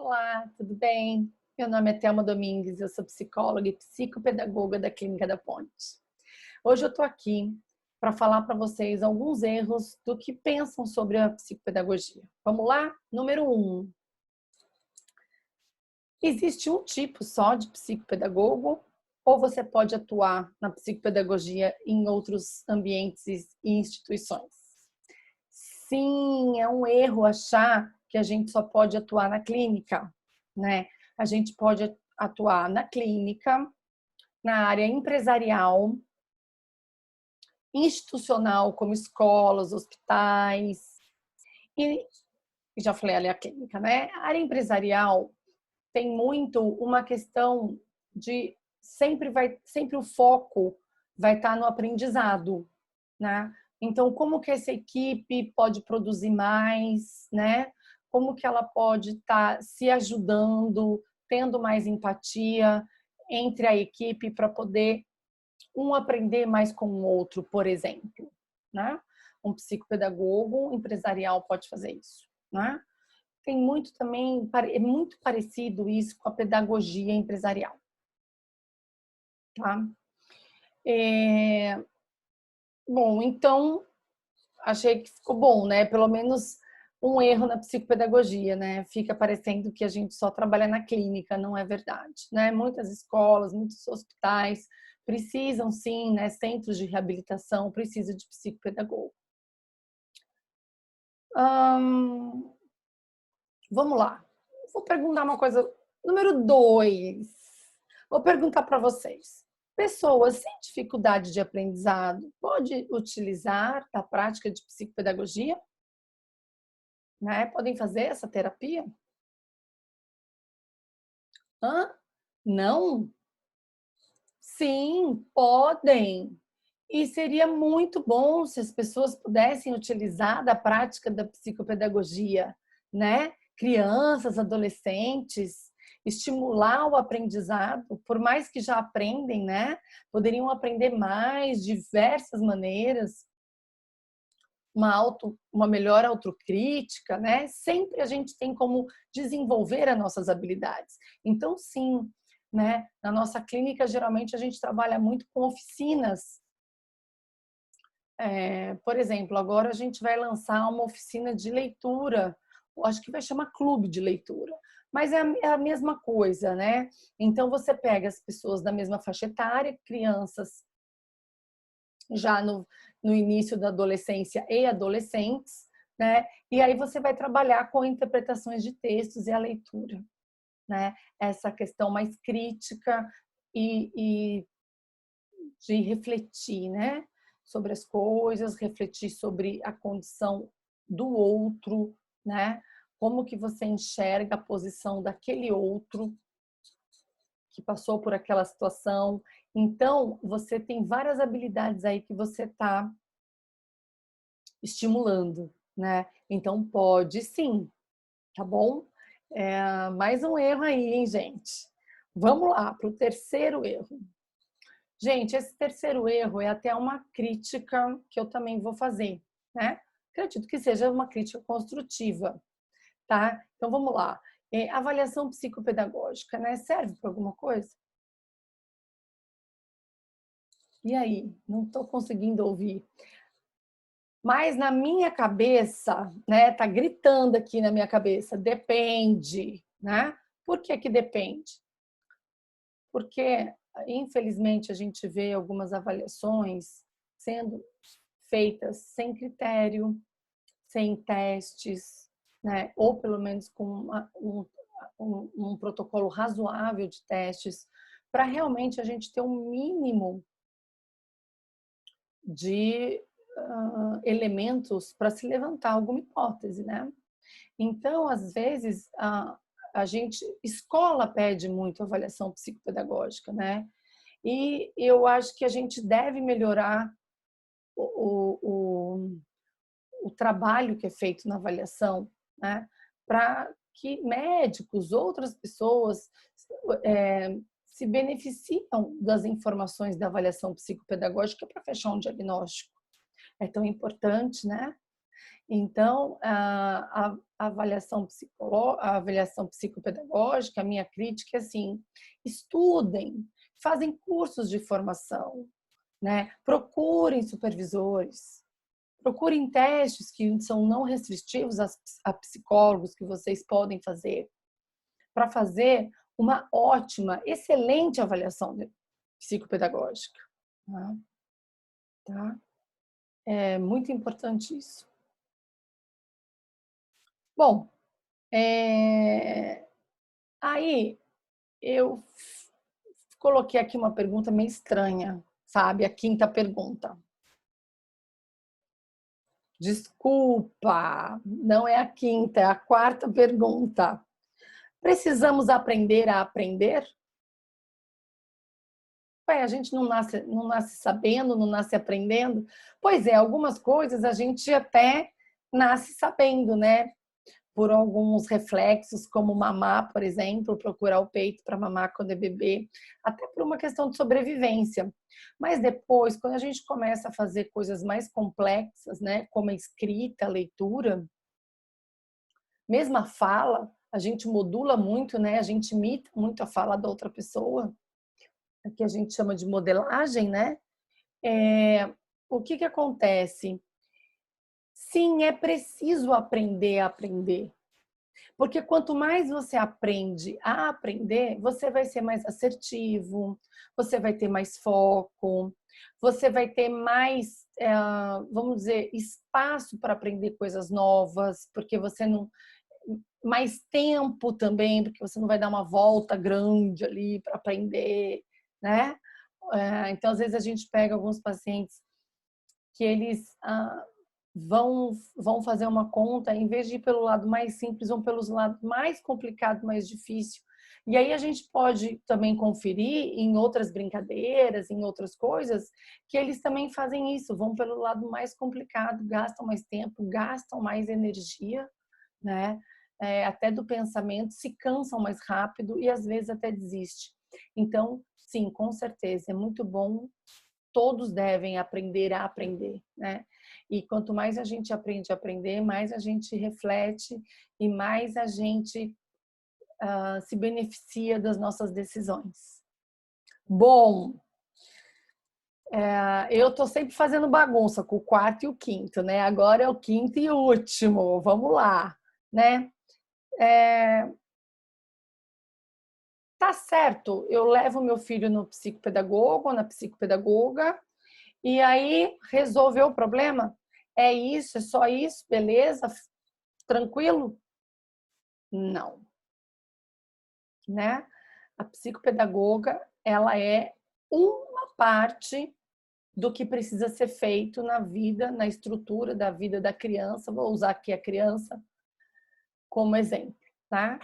Olá, tudo bem? Meu nome é Thelma Domingues, eu sou psicóloga e psicopedagoga da Clínica da Ponte. Hoje eu estou aqui para falar para vocês alguns erros do que pensam sobre a psicopedagogia. Vamos lá? Número 1. Existe um tipo só de psicopedagogo ou você pode atuar na psicopedagogia em outros ambientes e instituições? Sim, é um erro achar que a gente só pode atuar na clínica, né? A gente pode atuar na clínica, na área empresarial, institucional, como escolas, hospitais, e já falei ali a clínica, né? A área empresarial tem muito uma questão de sempre o foco vai estar no aprendizado, né? Então, como que essa equipe pode produzir mais, né? Como que ela pode estar se ajudando, tendo mais empatia entre a equipe para poder um aprender mais com o outro, por exemplo, né? Um psicopedagogo empresarial pode fazer isso, né? Tem muito também, é muito parecido isso com a pedagogia empresarial, tá? Bom, então, achei que ficou bom, né? Pelo menos um erro na psicopedagogia, né? Fica parecendo que a gente só trabalha na clínica, não é verdade, né? Muitas escolas, muitos hospitais precisam sim, né? Centros de reabilitação precisam de psicopedagogo. Vamos lá. Vou perguntar uma coisa. Número 2. Vou perguntar para vocês. Pessoas sem dificuldade de aprendizado pode utilizar a prática de psicopedagogia? Né? Podem fazer essa terapia? Hã? Não? Sim, podem. E seria muito bom se as pessoas pudessem utilizar da prática da psicopedagogia, né? Crianças, adolescentes, estimular o aprendizado, por mais que já aprendem, né? Poderiam aprender mais, diversas maneiras, uma melhor autocrítica, né? Sempre a gente tem como desenvolver as nossas habilidades. Então, sim, né? Na nossa clínica, geralmente, a gente trabalha muito com oficinas. Por exemplo, agora a gente vai lançar uma oficina de leitura, acho que vai chamar clube de leitura, mas é a mesma coisa, né? Então você pega as pessoas da mesma faixa etária, crianças já no início da adolescência e adolescentes, né? E aí você vai trabalhar com interpretações de textos e a leitura, né? Essa questão mais crítica e de refletir, né? Sobre as coisas, refletir sobre a condição do outro, né? Como que você enxerga a posição daquele outro que passou por aquela situação. Então, você tem várias habilidades aí que você está estimulando, né? Então, pode sim, tá bom? Mais um erro aí, hein, gente? Vamos lá para o terceiro erro. Gente, esse terceiro erro é até uma crítica que eu também vou fazer, né? Acredito que seja uma crítica construtiva, tá? Então vamos lá. Avaliação psicopedagógica, né? Serve para alguma coisa? E aí? Não estou conseguindo ouvir. Mas na minha cabeça, né? Tá gritando aqui na minha cabeça. Depende, né? Por que que depende? Porque, infelizmente, a gente vê algumas avaliações sendo feitas sem critério, sem testes, né? Ou pelo menos com um protocolo razoável de testes, para realmente a gente ter um mínimo de elementos para se levantar alguma hipótese, né? Então, às vezes, escola pede muito avaliação psicopedagógica, né? E eu acho que a gente deve melhorar o, o, o trabalho que é feito na avaliação, né? Para que médicos, outras pessoas se beneficiam das informações da avaliação psicopedagógica para fechar um diagnóstico. É tão importante, né? Então, a avaliação psicopedagógica, a minha crítica é assim, estudem, fazem cursos de formação, né? Procurem supervisores, procurem testes que são não restritivos a psicólogos que vocês podem fazer, para fazer uma ótima, excelente avaliação psicopedagógica. Tá? É muito importante isso. Bom, aí eu coloquei aqui uma pergunta meio estranha, sabe? A quinta pergunta. Desculpa, não é a quinta, é a quarta pergunta. Precisamos aprender a aprender? Ué, a gente não nasce sabendo, não nasce aprendendo? Pois é, algumas coisas a gente até nasce sabendo, né? Por alguns reflexos, como mamar, por exemplo, procurar o peito para mamar quando é bebê, até por uma questão de sobrevivência. Mas depois, quando a gente começa a fazer coisas mais complexas, né, como a escrita, a leitura, mesmo a fala, a gente modula muito, né, a gente imita muito a fala da outra pessoa, que a gente chama de modelagem, né? O que acontece? Sim, é preciso aprender a aprender. Porque quanto mais você aprende a aprender, você vai ser mais assertivo, você vai ter mais foco, você vai ter mais, vamos dizer, espaço para aprender coisas novas, porque você não. Mais tempo também, porque você não vai dar uma volta grande ali para aprender, né? Então, às vezes, a gente pega alguns pacientes que eles vão fazer uma conta, em vez de ir pelo lado mais simples, vão pelos lados mais complicado, mais difícil. E aí a gente pode também conferir em outras brincadeiras, em outras coisas, que eles também fazem isso, vão pelo lado mais complicado, gastam mais tempo, gastam mais energia, né? Até do pensamento, se cansam mais rápido e às vezes até desiste. Então, sim, com certeza, é muito bom, todos devem aprender a aprender, né? E quanto mais a gente aprende a aprender, mais a gente reflete e mais a gente se beneficia das nossas decisões. Bom, eu estou sempre fazendo bagunça com o quarto e o quinto, né? Agora é o quinto e último, vamos lá, né? Tá certo, eu levo meu filho no psicopedagogo, na psicopedagoga, e aí resolveu o problema? É isso, é só isso, beleza? Tranquilo? Não, né? A psicopedagoga, ela é uma parte do que precisa ser feito na vida, na estrutura da vida da criança. Vou usar aqui a criança como exemplo, tá?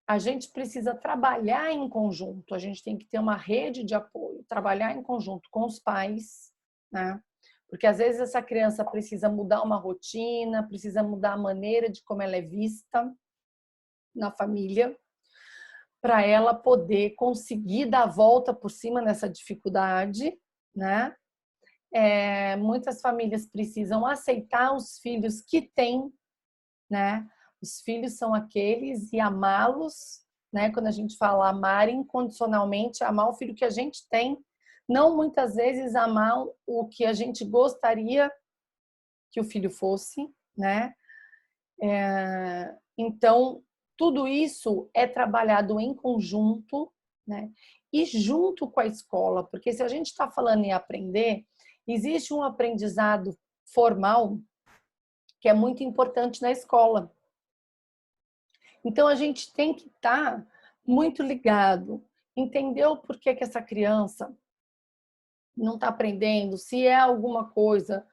A gente precisa trabalhar em conjunto, a gente tem que ter uma rede de apoio, trabalhar em conjunto com os pais, né? Porque às vezes essa criança precisa mudar uma rotina, precisa mudar a maneira de como ela é vista na família, para ela poder conseguir dar a volta por cima nessa dificuldade, né? Muitas famílias precisam aceitar os filhos que têm, né? Os filhos são aqueles e amá-los, né? Quando a gente fala amar incondicionalmente, amar o filho que a gente tem, não muitas vezes amar o que a gente gostaria que o filho fosse, né? Então, tudo isso é trabalhado em conjunto, né? E junto com a escola, porque se a gente está falando em aprender, existe um aprendizado formal que é muito importante na escola. Então, a gente tem que estar muito ligado, entender o porquê que essa criança não está aprendendo, se é alguma coisa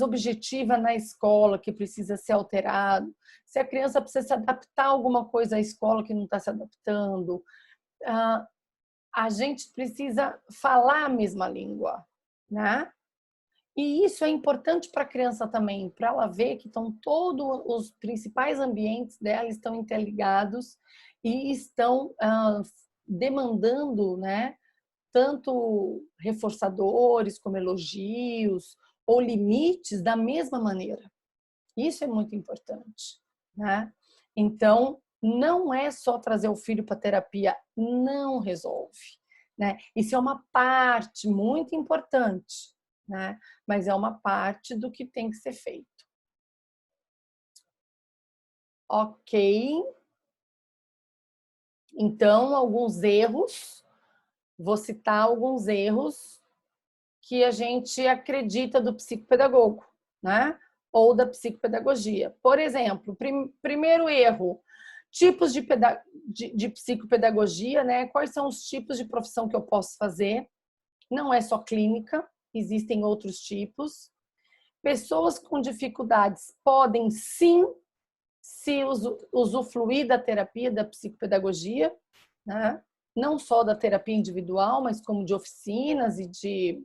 objetiva na escola que precisa ser alterado, se a criança precisa se adaptar a alguma coisa à escola que não está se adaptando. A gente precisa falar a mesma língua, né? E isso é importante para a criança também, para ela ver que todos os principais ambientes dela estão interligados e estão demandando, né, tanto reforçadores como elogios, ou limites da mesma maneira. Isso é muito importante, né? Então, não é só trazer o filho para terapia, não resolve, né? Isso é uma parte muito importante, né? Mas é uma parte do que tem que ser feito. Ok. Então, alguns erros, vou citar alguns erros que a gente acredita do psicopedagogo, né? Ou da psicopedagogia. Por exemplo, primeiro erro, tipos de psicopedagogia, né? Quais são os tipos de profissão que eu posso fazer? Não é só clínica, existem outros tipos. Pessoas com dificuldades podem sim se usufruir da terapia, da psicopedagogia, né? Não só da terapia individual, mas como de oficinas e de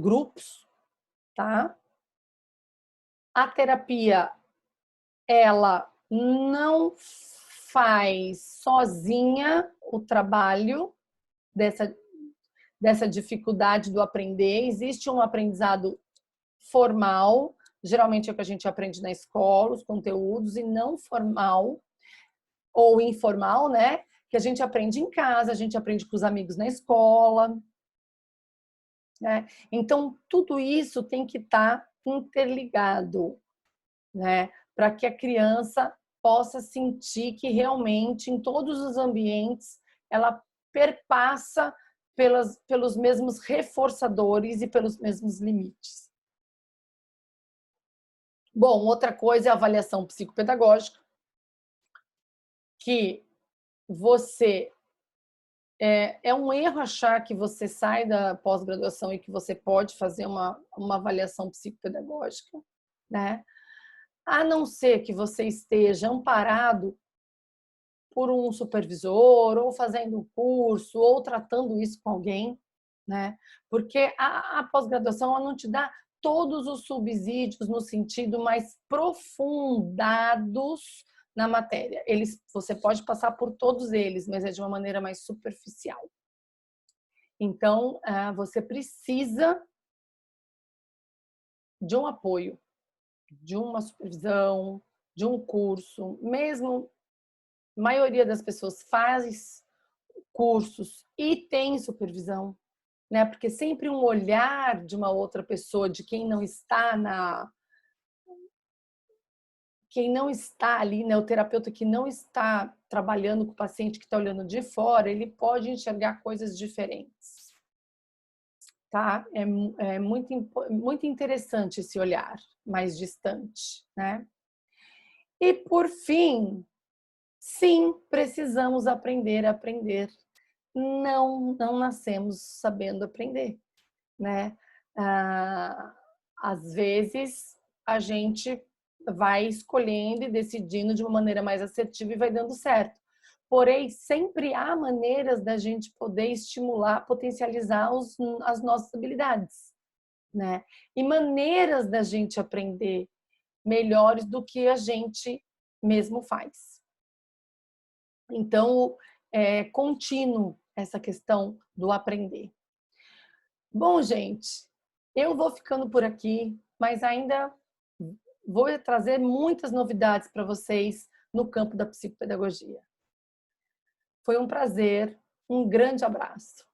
grupos, tá? A terapia, ela não faz sozinha o trabalho dessa dificuldade do aprender. Existe um aprendizado formal, geralmente é o que a gente aprende na escola, os conteúdos, e não formal ou informal, né? Que a gente aprende em casa, a gente aprende com os amigos na escola, né? Então, tudo isso tem que estar interligado, né? Para que a criança possa sentir que realmente, em todos os ambientes, ela perpassa pelos mesmos reforçadores e pelos mesmos limites. Bom, outra coisa é a avaliação psicopedagógica, que você é um erro achar que você sai da pós-graduação e que você pode fazer uma avaliação psicopedagógica, né? A não ser que você esteja amparado por um supervisor, ou fazendo um curso, ou tratando isso com alguém, né? Porque a pós-graduação não te dá todos os subsídios no sentido mais profundados na matéria. Você pode passar por todos eles, mas é de uma maneira mais superficial. Então, você precisa de um apoio, de uma supervisão, de um curso. Mesmo a maioria das pessoas faz cursos e tem supervisão, né? Porque sempre um olhar de uma outra pessoa, de quem não está ali, né? O terapeuta que não está trabalhando com o paciente, que está olhando de fora, ele pode enxergar coisas diferentes, tá? É muito interessante esse olhar mais distante, né? E por fim, sim, precisamos aprender a aprender. Não nascemos sabendo aprender, né? Às vezes a gente vai escolhendo e decidindo de uma maneira mais assertiva e vai dando certo. Porém, sempre há maneiras da gente poder estimular, potencializar as nossas habilidades, né? E maneiras da gente aprender melhores do que a gente mesmo faz. Então, é contínuo essa questão do aprender. Bom, gente, eu vou ficando por aqui, mas ainda vou trazer muitas novidades para vocês no campo da psicopedagogia. Foi um prazer, um grande abraço.